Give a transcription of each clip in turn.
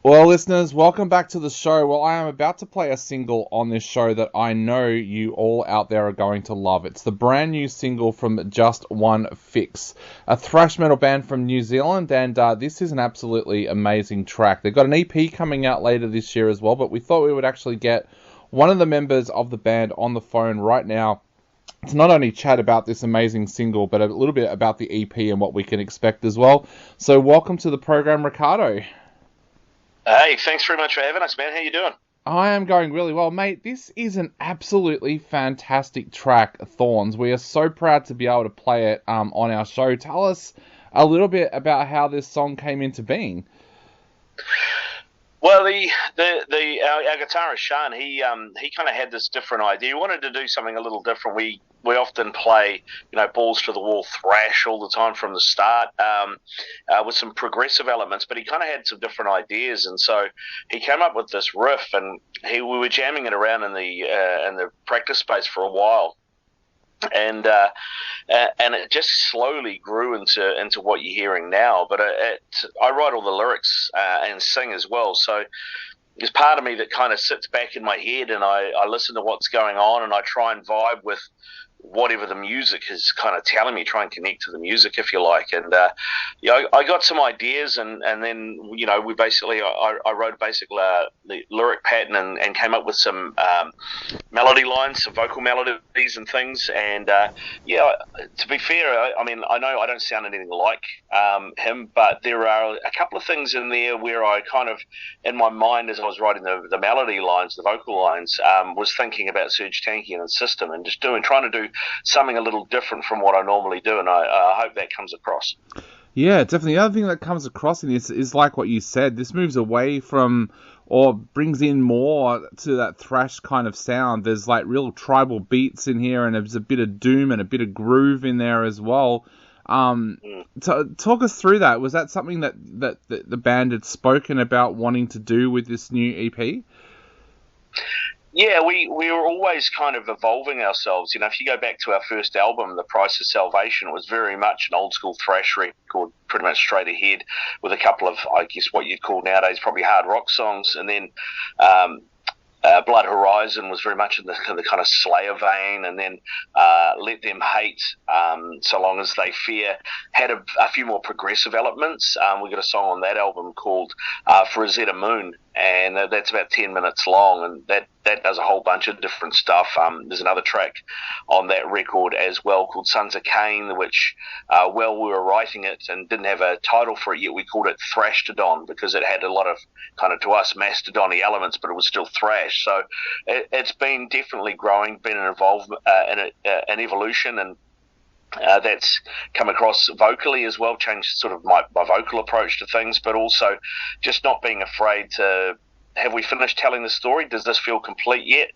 Well, listeners, welcome back to the show. Well, I am about to play a single on this show that I know you all out there are going to love. It's the brand new single from Just One Fix, a thrash metal band from New Zealand, and this is an absolutely amazing track. They've got an EP coming out later this year as well, but we thought we would actually get one of the members of the band on the phone right now to not only chat about this amazing single, but a little bit about the EP and what we can expect as well. So welcome to the program, Ricardo. Hey, thanks very much for having us, man. How you doing? I am going really well, mate. This is an absolutely fantastic track, Thorns. We are so proud to be able to play it on our show. Tell us a little bit about how this song came into being. Well, our guitarist Sean, he kind of had this different idea. He wanted to do something a little different. We often play, balls to the wall thrash all the time from the start, with some progressive elements. But he kind of had some different ideas, and so he came up with this riff, and we were jamming it around in the practice space for a while. And it just slowly grew into what you're hearing now. But I write all the lyrics and sing as well, so there's part of me that kind of sits back in my head and I listen to what's going on and I try and vibe with whatever the music is kind of telling me, try and connect to the music if you like. And I got some ideas, and then we basically I wrote basically the lyric pattern and came up with some melody lines, some vocal melodies and things. And to be fair, I mean, I know I don't sound anything like him, but there are a couple of things in there where I kind of, in my mind as I was writing the melody lines, the vocal lines, was thinking about Serge Tankian and System, and just trying to do something a little different from what I normally do, and I hope that comes across. Yeah, definitely. The other thing that comes across in this is like what you said. This moves away from, or brings in more to that thrash kind of sound. There's like real tribal beats in here, and there's a bit of doom and a bit of groove in there as well. Talk us through that. Was that something that the band had spoken about wanting to do with this new EP? Yeah, we were always kind of evolving ourselves. If you go back to our first album, The Price of Salvation, it was very much an old school thrash record, pretty much straight ahead, with a couple of, I guess, what you'd call nowadays probably hard rock songs. And then Blood Horizon was very much in the kind of Slayer vein, and then Let Them Hate, So Long As They Fear, had a few more progressive elements. We got a song on that album called For a Zeta Moon, and that's about 10 minutes long, and that does a whole bunch of different stuff. There's another track on that record as well called Sons of Cain, which, while we were writing it and didn't have a title for it yet, we called it Thrashtodon, because it had a lot of kind of, to us, mastodon-y elements, but it was still thrash. So it's been definitely growing, been an involvement, an evolution, and that's come across vocally as well, changed sort of my vocal approach to things, but also just not being afraid to, have we finished telling the story? Does this feel complete yet?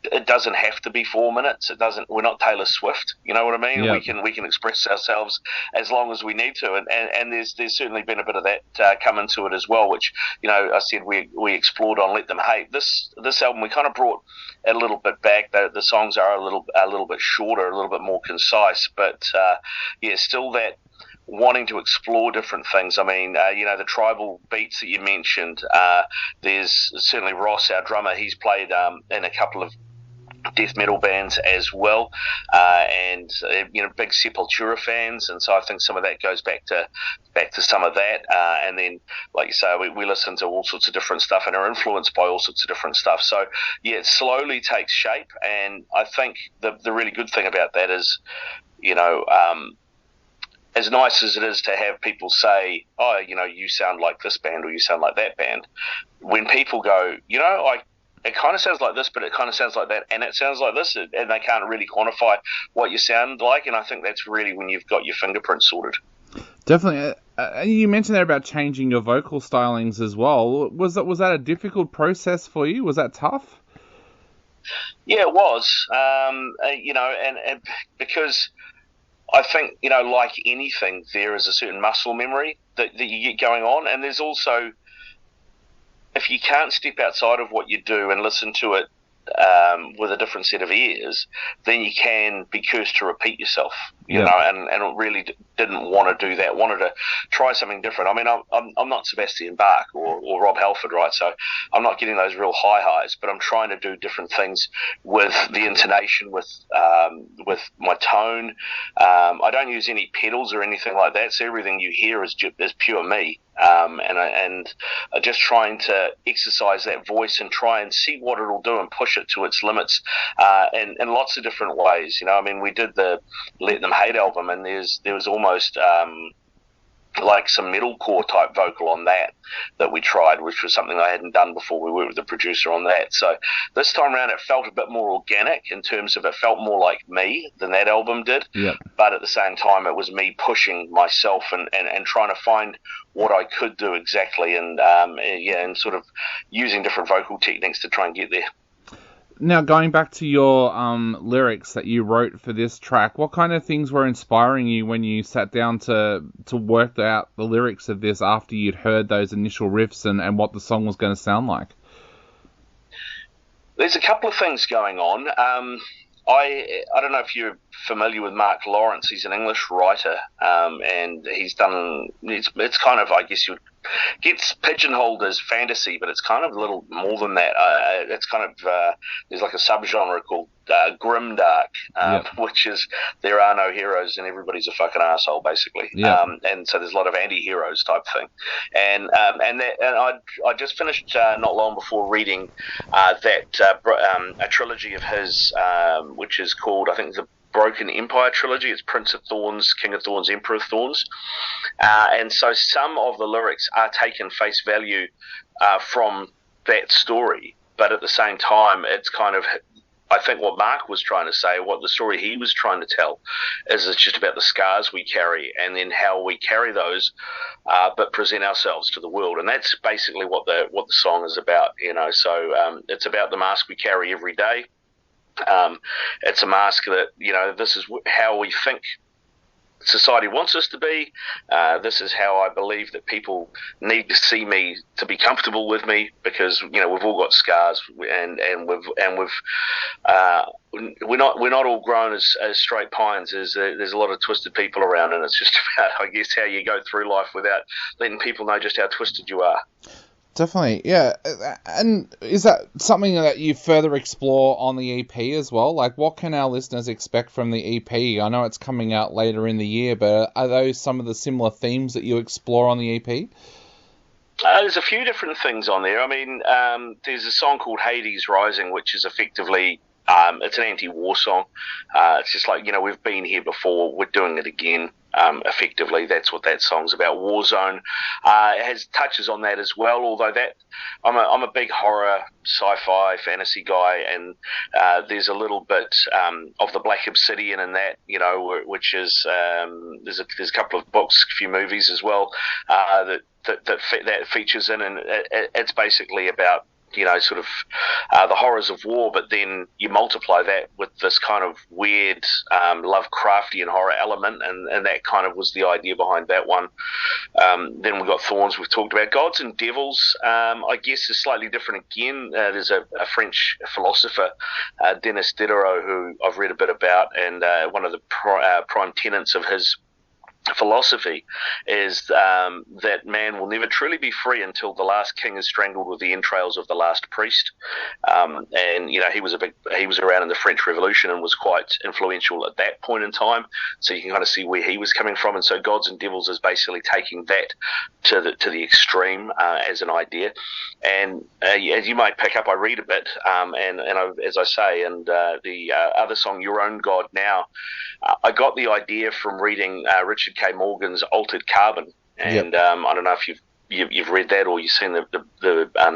It doesn't have to be 4 minutes. It doesn't. We're not Taylor Swift. You know what I mean? Yeah. We can express ourselves as long as we need to, and there's certainly been a bit of that come into it as well, which I said we explored on Let Them Hate. This album we kind of brought a little bit back. The songs are a little bit shorter, a little bit more concise, but still that wanting to explore different things. I mean, the tribal beats that you mentioned, there's certainly Ross, our drummer, he's played in a couple of death metal bands as well, and big Sepultura fans, and so I think some of that goes back to some of that, and then like you say, we listen to all sorts of different stuff and are influenced by all sorts of different stuff. So yeah, it slowly takes shape, and I think the really good thing about that is, as nice as it is to have people say, oh, you sound like this band or you sound like that band, when people go, it kind of sounds like this, but it kind of sounds like that, and it sounds like this, and they can't really quantify what you sound like, and I think that's really when you've got your fingerprint sorted. Definitely. You mentioned there about changing your vocal stylings as well. Was that a difficult process for you? Was that tough? Yeah, it was. And because I think, like anything, there is a certain muscle memory that you get going on, and there's also, if you can't step outside of what you do and listen to it with a different set of ears, then you can be cursed to repeat yourself, you Yeah. know, and I really didn't want to do that. Wanted to try something different. I mean, I'm not Sebastian Bach or Rob Halford, right? So I'm not getting those real high highs, but I'm trying to do different things with the intonation, with my tone. I don't use any pedals or anything like that, so everything you hear is pure me. And I'm just trying to exercise that voice and try and see what it'll do and push it to its limits in lots of different ways. You know, I mean, we did the Let Them Hate album, and there was almost like some metalcore type vocal on that we tried, which was something I hadn't done before. We worked with the producer on that. So this time around, it felt a bit more organic in terms of it felt more like me than that album did. Yeah. But at the same time, it was me pushing myself and trying to find what I could do exactly, and and sort of using different vocal techniques to try and get there. Now, going back to your lyrics that you wrote for this track, what kind of things were inspiring you when you sat down to work out the lyrics of this after you'd heard those initial riffs and what the song was going to sound like? There's a couple of things going on. I don't know if you're familiar with Mark Lawrence. He's an English writer, and he's done. It's kind of, I guess you would gets pigeonholed as fantasy, but it's kind of a little more than that. It's kind of there's like a subgenre called grimdark, which is there are no heroes and everybody's a fucking asshole, basically. Yeah. And so there's a lot of anti-heroes type thing. And I just finished not long before reading a trilogy of his, which is called, I think, the Broken Empire trilogy. It's Prince of Thorns, King of Thorns, Emperor of Thorns. And so some of the lyrics are taken face value from that story, but at the same time, it's kind of, I think what Mark was trying to say, what the story he was trying to tell, is it's just about the scars we carry and then how we carry those, but present ourselves to the world. And that's basically what the song is about, you know. So it's about the mask we carry every day. It's a mask that, you know, this is how we think society wants us to be. This is how I believe that people need to see me to be comfortable with me, because, you know, we've all got scars, and we're not all grown as straight pines. There's a lot of twisted people around, and it's just about, I guess, how you go through life without letting people know just how twisted you are. Definitely, yeah. And is that something that you further explore on the EP as well? Like, what can our listeners expect from the EP? I know it's coming out later in the year, but are those some of the similar themes that you explore on the EP? There's a few different things on there. I mean, there's a song called Hades Rising, which is effectively, it's an anti-war song. It's just like, you know, we've been here before, we're doing it again. Effectively, that's what that song's about. Warzone it has touches on that as well, although that I'm a big horror, sci-fi, fantasy guy, and there's a little bit of the Black Obsidian in that, you know, which is there's a couple of books, a few movies as well that features in, and it's basically about, you know, sort of the horrors of war, but then you multiply that with this kind of weird Lovecraftian horror element, and that kind of was the idea behind that one. Then we've got Thorns, we've talked about. Gods and Devils, I guess, is slightly different again. There's a French philosopher, Denis Diderot, who I've read a bit about, and one of the prime tenets of his philosophy is that man will never truly be free until the last king is strangled with the entrails of the last priest. And, you know, he was around in the French Revolution and was quite influential at that point in time. So you can kind of see where he was coming from. And so Gods and Devils is basically taking that to the extreme as an idea. And as you might pick up, I read a bit, and as I say, and the other song, Your Own God Now, I got the idea from reading Richard K. Morgan's Altered Carbon, and I don't know if you've read that or you've seen the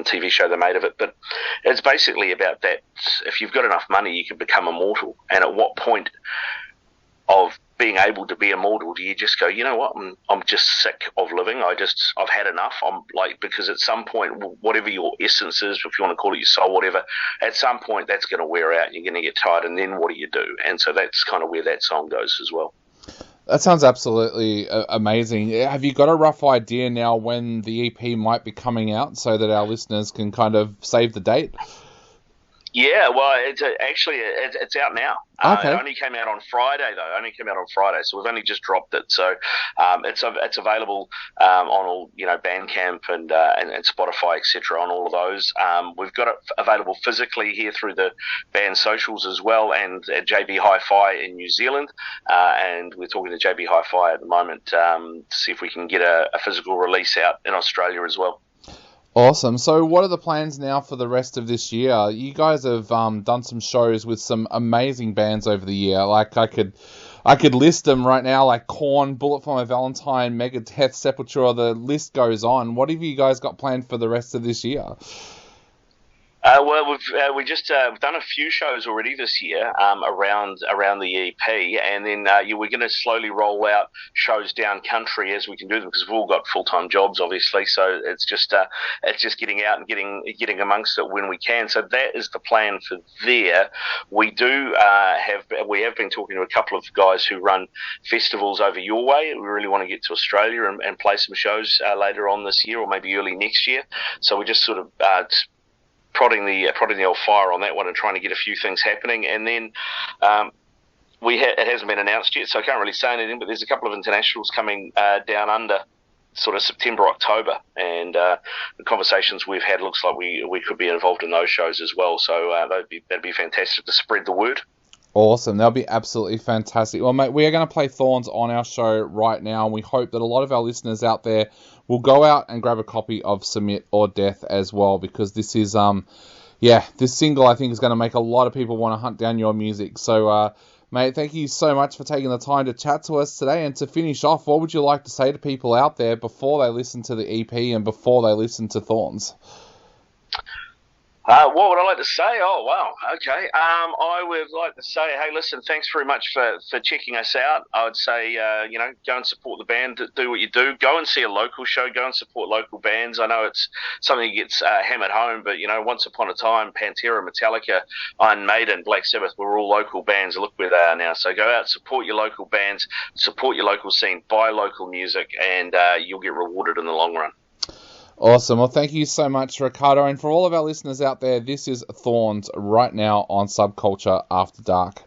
TV show they made of it, but it's basically about that. If you've got enough money, you can become immortal, and at what point of being able to be immortal do you just go, you know what, I'm just sick of living, I've had enough. I'm like, because at some point, whatever your essence is, if you want to call it your soul, whatever, at some point that's going to wear out, you're going to get tired, and then what do you do? And so that's kind of where that song goes as well. That sounds absolutely amazing. Have you got a rough idea now when the EP might be coming out so that our listeners can kind of save the date? Yeah, well, it's out now. It Okay. only came out on Friday, though. It only came out on Friday, so we've only just dropped it. So it's available on all Bandcamp and Spotify, etc. On all of those. We've got it available physically here through the band socials as well, and at JB Hi-Fi in New Zealand. And we're talking to JB Hi-Fi at the moment to see if we can get a physical release out in Australia as well. Awesome. So what are the plans now for the rest of this year? You guys have done some shows with some amazing bands over the year. Like I could list them right now, like Korn, Bullet for My Valentine, Megadeth, Sepultura, the list goes on. What have you guys got planned for the rest of this year? Well, we've just done a few shows already this year around the EP, and then we're going to slowly roll out shows down country as we can do them, because we've all got full-time jobs, obviously. So it's just getting out and getting amongst it when we can. So that is the plan for there. We have been talking to a couple of guys who run festivals over your way. We really want to get to Australia and play some shows later on this year, or maybe early next year. So we're just sort of prodding the old fire on that one and trying to get a few things happening. And then it hasn't been announced yet, so I can't really say anything, but there's a couple of internationals coming down under sort of September, October, and the conversations we've had looks like we could be involved in those shows as well. So that'd be fantastic to spread the word. Awesome. That'll be absolutely fantastic. Well, mate, we are going to play Thorns on our show right now, and we hope that a lot of our listeners out there will go out and grab a copy of Submit or Death as well, because this is, this single I think is going to make a lot of people want to hunt down your music. So, mate, thank you so much for taking the time to chat to us today. And to finish off, what would you like to say to people out there before they listen to the EP and before they listen to Thorns? What would I like to say? Oh, wow. Okay. I would like to say, hey, listen, thanks very much for checking us out. I would say, go and support the band, do what you do. Go and see a local show, go and support local bands. I know it's something that gets hammered home, but, once upon a time, Pantera, Metallica, Iron Maiden, Black Sabbath were all local bands. Look where they are now. So go out, support your local bands, support your local scene, buy local music, and you'll get rewarded in the long run. Awesome. Well, thank you so much, Ricardo. And for all of our listeners out there, this is Thorns right now on Subculture After Dark.